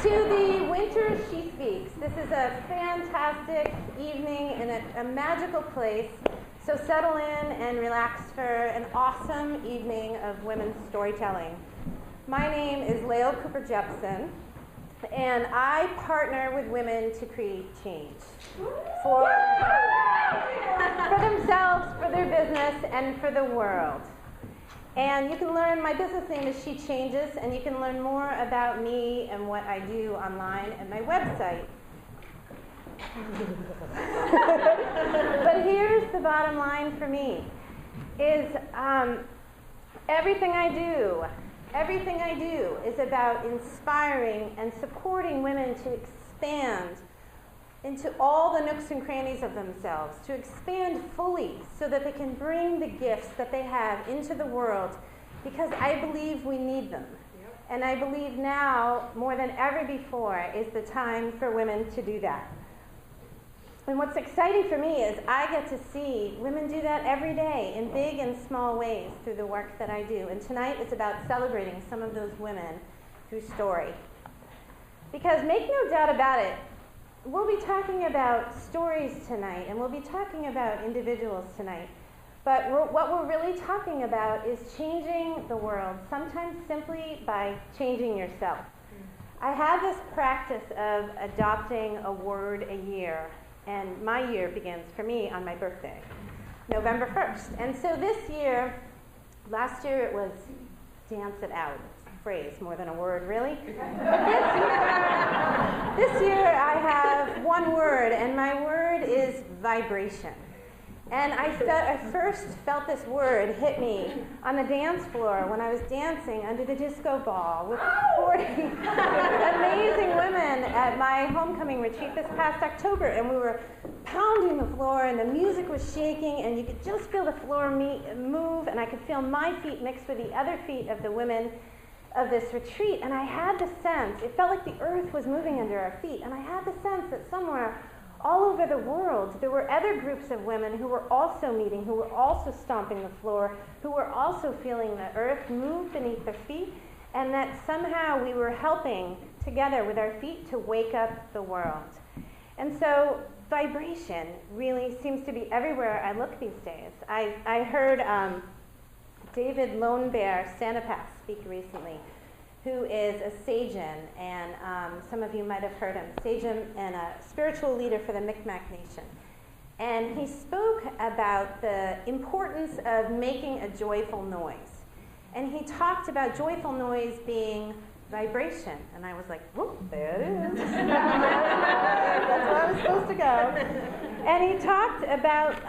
to the Winter SheSpeaks. This is a fantastic evening in a magical place. So settle in and relax for an awesome evening of women's storytelling. My name is Lael Couper Jepson, and I partner with women to create change for themselves, for their business, and for the world. And you can learn, my business name is SheChanges, and you can learn more about me and what I do online at my website. But here's the bottom line for me, is everything I do is about inspiring and supporting women to expand into all the nooks and crannies of themselves, to expand fully so that they can bring the gifts that they have into the world, because I believe we need them. Yep. And I believe now, more than ever before, is the time for women to do that. And what's exciting for me is I get to see women do that every day in big and small ways through the work that I do. And tonight is about celebrating some of those women through story. Because make no doubt about it, we'll be talking about stories tonight, and we'll be talking about individuals tonight. But what we're really talking about is changing the world, sometimes simply by changing yourself. I have this practice of adopting a word a year, and my year begins for me on my birthday, November 1st. And so this year, last year it was dance it out. Phrase more than a word, really. This year I have one word, and my word is vibration. And I first felt this word hit me on the dance floor when I was dancing under the disco ball with 40 amazing women at my homecoming retreat this past October. And we were pounding the floor, and the music was shaking, and you could just feel the floor move, and I could feel my feet mixed with the other feet of the women of this retreat. And I had the sense, it felt like the earth was moving under our feet, and I had the sense that somewhere all over the world there were other groups of women who were also meeting, who were also stomping the floor, who were also feeling the earth move beneath their feet, and that somehow we were helping together with our feet to wake up the world. And so vibration really seems to be everywhere I look these days. I heard David Lone Bear Sanapath speak recently, who is a Sajan, and some of you might have heard him, Sajan and a spiritual leader for the Mi'kmaq Nation. And he spoke about the importance of making a joyful noise. And he talked about joyful noise being vibration. And I was like, whoop, there it is. That's where I was supposed to go. And he talked about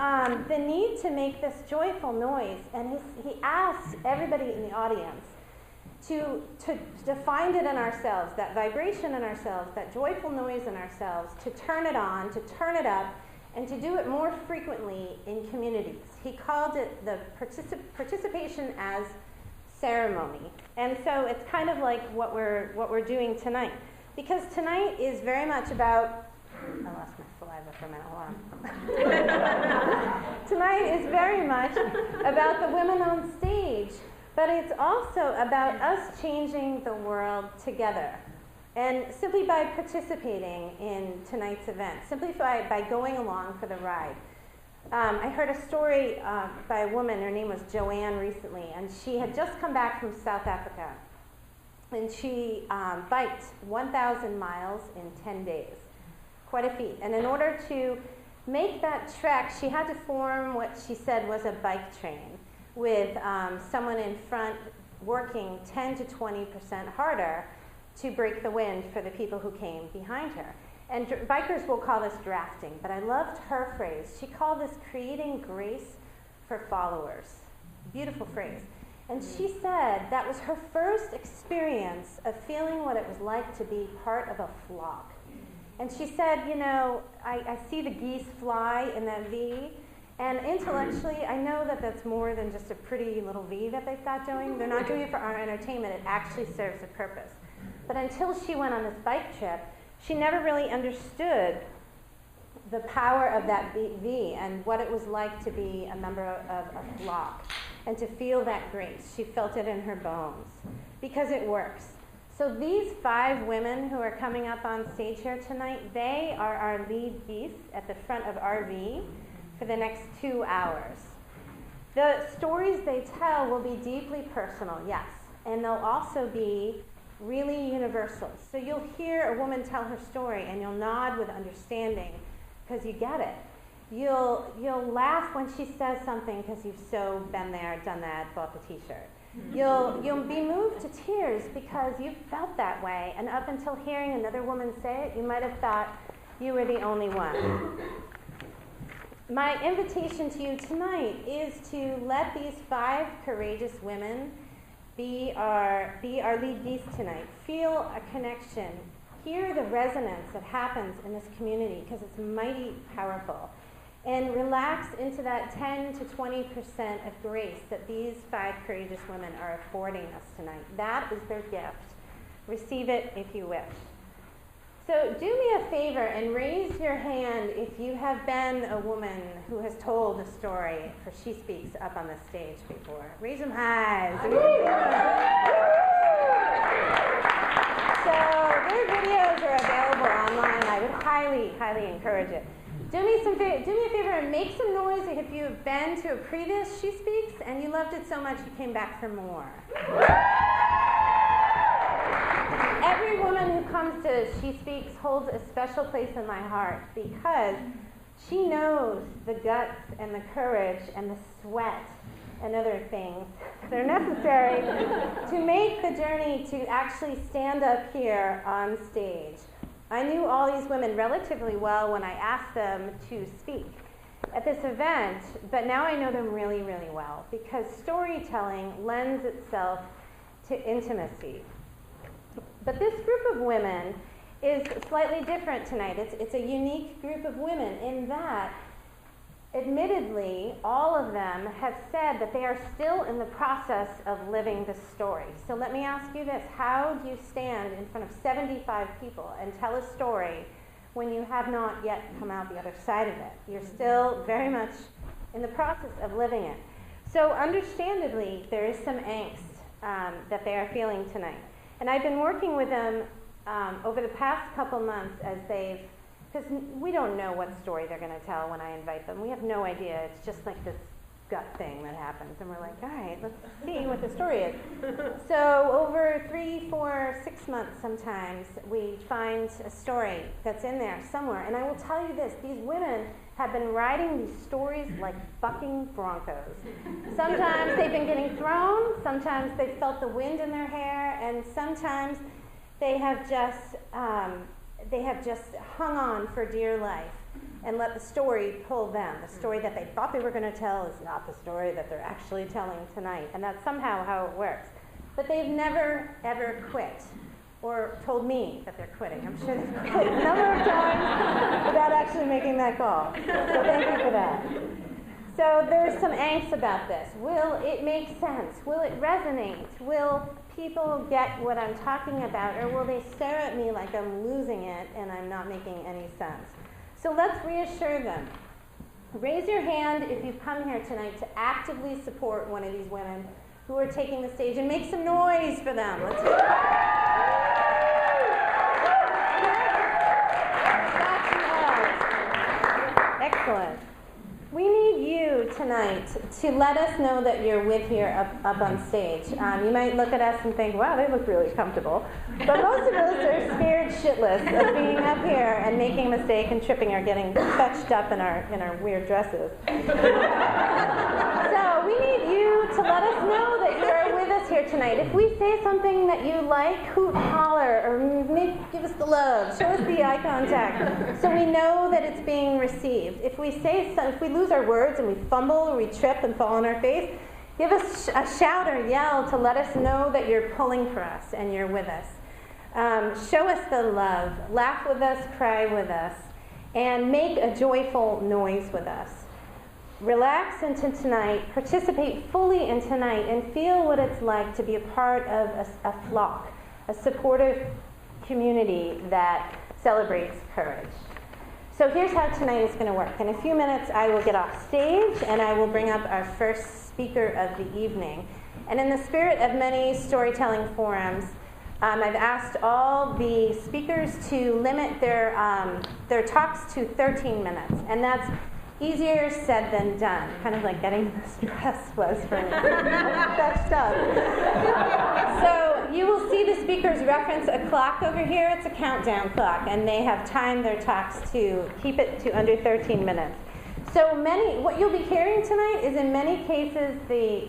the need to make this joyful noise. And he asked everybody in the audience to find it in ourselves, that vibration in ourselves, that joyful noise in ourselves, to turn it on, to turn it up, and to do it more frequently in communities. He called it the participation as ceremony. And so it's kind of like what we're doing tonight. Because tonight is very much about, I lost my saliva for a minute, hold on. Tonight is very much about the women on stage, but it's also about us changing the world together. And simply by participating in tonight's event, simply by going along for the ride. I heard a story by a woman, her name was Joanne recently, and she had just come back from South Africa. And she biked 1,000 miles in 10 days. Quite a feat. And in order to make that trek, she had to form what she said was a bike train, with someone in front working 10 to 20% harder to break the wind for the people who came behind her. And bikers will call this drafting, but I loved her phrase. She called this creating grace for followers. Beautiful phrase. And she said that was her first experience of feeling what it was like to be part of a flock. And she said, you know, I see the geese fly in that V, and intellectually, I know that that's more than just a pretty little V that they've got doing. They're not doing it for our entertainment. It actually serves a purpose. But until she went on this bike trip, she never really understood the power of that V and what it was like to be a member of a flock and to feel that grace. She felt it in her bones because it works. So these 5 women who are coming up on stage here tonight, they are our lead geese at the front of RV for the next 2 hours. The stories they tell will be deeply personal, yes, and they'll also be really universal. So you'll hear a woman tell her story and you'll nod with understanding because you get it. You'll laugh when she says something because you've so been there, done that, bought the t-shirt. You'll be moved to tears because you've felt that way, and up until hearing another woman say it, you might have thought you were the only one. My invitation to you tonight is to let these 5 courageous women be our lead geese tonight. Feel a connection. Hear the resonance that happens in this community because it's mighty powerful. And relax into that 10 to 20% of grace that these 5 courageous women are affording us tonight. That is their gift. Receive it if you wish. So do me a favor and raise your hand if you have been a woman who has told a story for SheSpeaks up on the stage before. Raise them high. So their videos are available online. I would highly, highly encourage it. Do me a favor and make some noise if you've been to a previous SheSpeaks and you loved it so much you came back for more. Every woman who comes to SheSpeaks holds a special place in my heart because she knows the guts and the courage and the sweat and other things that are necessary to make the journey to actually stand up here on stage. I knew all these women relatively well when I asked them to speak at this event, but now I know them really, really well because storytelling lends itself to intimacy. But this group of women is slightly different tonight. It's a unique group of women in that, admittedly, all of them have said that they are still in the process of living the story. So let me ask you this. How do you stand in front of 75 people and tell a story when you have not yet come out the other side of it? You're still very much in the process of living it. So understandably, there is some angst that they are feeling tonight. And I've been working with them over the past couple months as they've, because we don't know what story they're going to tell when I invite them. We have no idea. It's just like this gut thing that happens. And we're like, all right, let's see what the story is. So over 3, 4, 6 months sometimes, we find a story that's in there somewhere. And I will tell you this, these women have been riding these stories like fucking broncos. Sometimes they've been getting thrown, sometimes they've felt the wind in their hair, and sometimes they have just hung on for dear life and let the story pull them. The story that they thought they were going to tell is not the story that they're actually telling tonight, and that's somehow how it works. But they've never, ever quit or told me that they're quitting. I'm sure they've quit a number of times without actually making that call. So thank you for that. So there's some angst about this. Will it make sense? Will it resonate? Will people get what I'm talking about, or will they stare at me like I'm losing it and I'm not making any sense? So let's reassure them. Raise your hand if you've come here tonight to actively support one of these women who are taking the stage, and make some noise for them. Let's hear it. Excellent. We need you tonight to let us know that you're with here up on stage. You might look at us and think, wow, they look really comfortable. But most of us are scared shitless of being up here and making a mistake and tripping or getting fetched up in our weird dresses. So we need you to let us know that you're with us here tonight. If we say something that you like, hoot, holler, or give us the love, show us the eye contact, so we know that it's being received. If we lose our words and we fumble or we trip and fall on our face, give us a shout or yell to let us know that you're pulling for us and you're with us. Show us the love. Laugh with us, cry with us, and make a joyful noise with us. Relax into tonight, participate fully in tonight, and feel what it's like to be a part of a flock, a supportive community that celebrates courage. So here's how tonight is going to work. In a few minutes, I will get off stage, and I will bring up our first speaker of the evening. And in the spirit of many storytelling forums, I've asked all the speakers to limit their talks to 13 minutes, and that's easier said than done, kind of like getting the stress was for me. That stuff. So you will see the speakers reference a clock over here. It's a countdown clock, and they have timed their talks to keep it to under 13 minutes. So what you'll be hearing tonight is in many cases the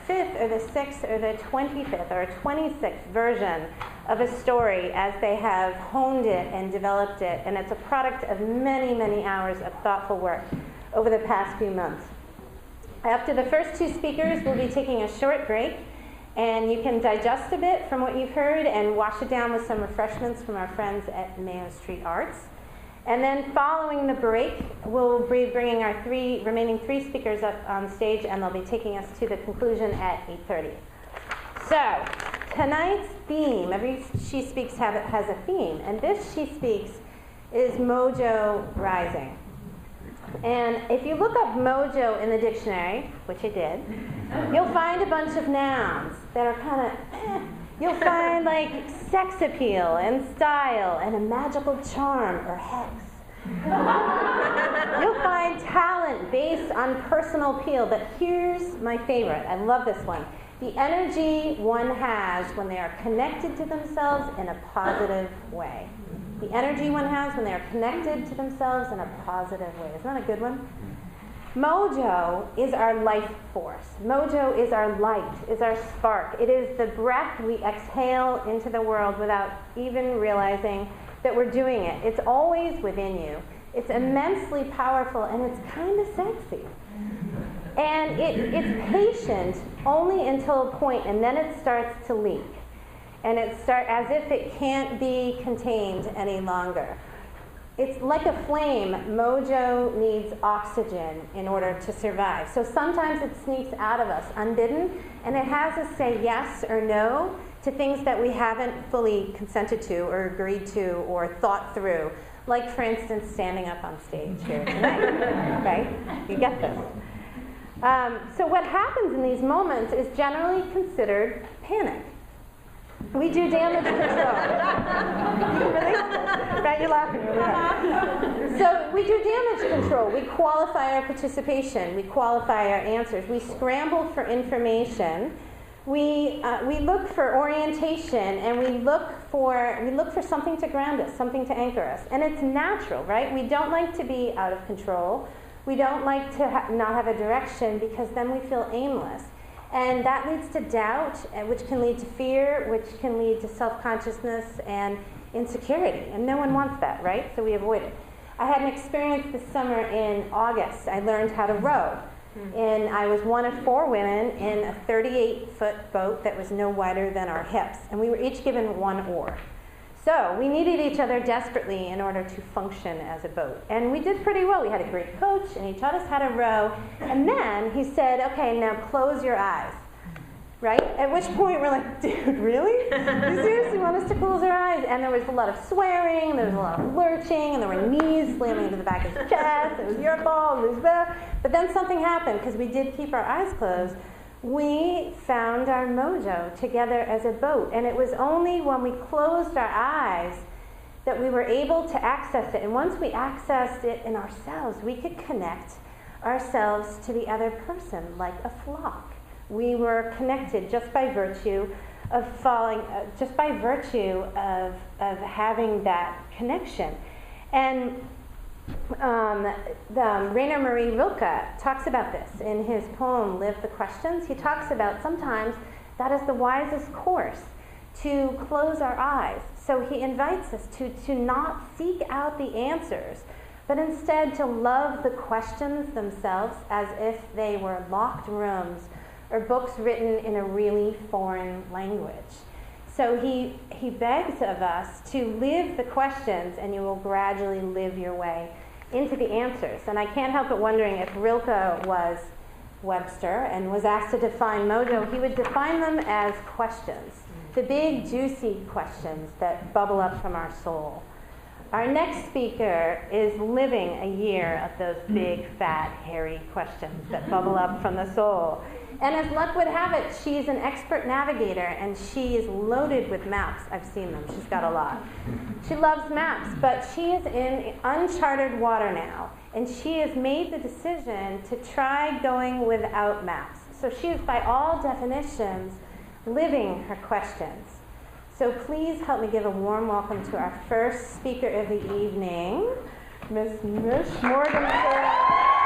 5th or the 6th or the 25th or 26th version of a story as they have honed it and developed it, and it's a product of many, many hours of thoughtful work over the past few months. After the first two speakers, we'll be taking a short break, and you can digest a bit from what you've heard and wash it down with some refreshments from our friends at Mayo Street Arts. And then following the break, we'll be bringing our remaining three speakers up on stage, and they'll be taking us to the conclusion at 8:30. So tonight's theme, every She Speaks has a theme, and this She Speaks is Mojo Rising. And if you look up mojo in the dictionary, which I did, you'll find a bunch of nouns that are kind of You'll find like sex appeal and style and a magical charm or hex. You'll find talent based on personal appeal, but here's my favorite. I love this one. The energy one has when they are connected to themselves in a positive way. The energy one has when they are connected to themselves in a positive way. Isn't that a good one? Mojo is our life force. Mojo is our light, is our spark. It is the breath we exhale into the world without even realizing that we're doing it. It's always within you. It's immensely powerful, and it's kind of sexy. And it's patient only until a point, and then it starts to leak. And it starts as if it can't be contained any longer. It's like a flame. Mojo needs oxygen in order to survive. So sometimes it sneaks out of us unbidden, and it has us say yes or no to things that we haven't fully consented to or agreed to or thought through. Like, for instance, standing up on stage here tonight, right? You get this. So what happens in these moments is generally considered panic. We do damage control. You can relate to this, right? You're laughing really hard. So we do damage control. We qualify our participation. We qualify our answers. We scramble for information. We look for orientation, and we look for something to ground us, something to anchor us. And it's natural, right? We don't like to be out of control. We don't like to not have a direction, because then we feel aimless. And that leads to doubt, which can lead to fear, which can lead to self-consciousness and insecurity. And no one wants that, right? So we avoid it. I had an experience this summer in August. I learned how to row. And I was one of 4 women in a 38-foot boat that was no wider than our hips. And we were each given 1 oar. So we needed each other desperately in order to function as a boat. And we did pretty well. We had a great coach, and he taught us how to row. And then he said, okay, now close your eyes. Right? At which point we're like, dude, really? You seriously want us to close our eyes? And there was a lot of swearing, there was a lot of lurching, and there were knees slamming into the back of his chest. It was your ball, it was that. But then something happened, because we did keep our eyes closed. We found our mojo together as a boat. And it was only when we closed our eyes that we were able to access it. And once we accessed it in ourselves, we could connect ourselves to the other person like a flock. We were connected just by virtue of of having that connection. And Rainer Marie Rilke talks about this in his poem, Live the Questions. He talks about sometimes that is the wisest course, to close our eyes. So he invites us to not seek out the answers, but instead to love the questions themselves as if they were locked rooms or books written in a really foreign language. So he begs of us to live the questions, and you will gradually live your way into the answers. And I can't help but wondering if Rilke was Webster and was asked to define mojo, he would define them as questions, the big, juicy questions that bubble up from our soul. Our next speaker is living a year of those big, fat, hairy questions that bubble up from the soul. And as luck would have it, she's an expert navigator, and she is loaded with maps. I've seen them. She's got a lot. She loves maps, but she is in uncharted water now, and she has made the decision to try going without maps. So she is, by all definitions, living her questions. So please help me give a warm welcome to our first speaker of the evening, Miss Mish Morgan.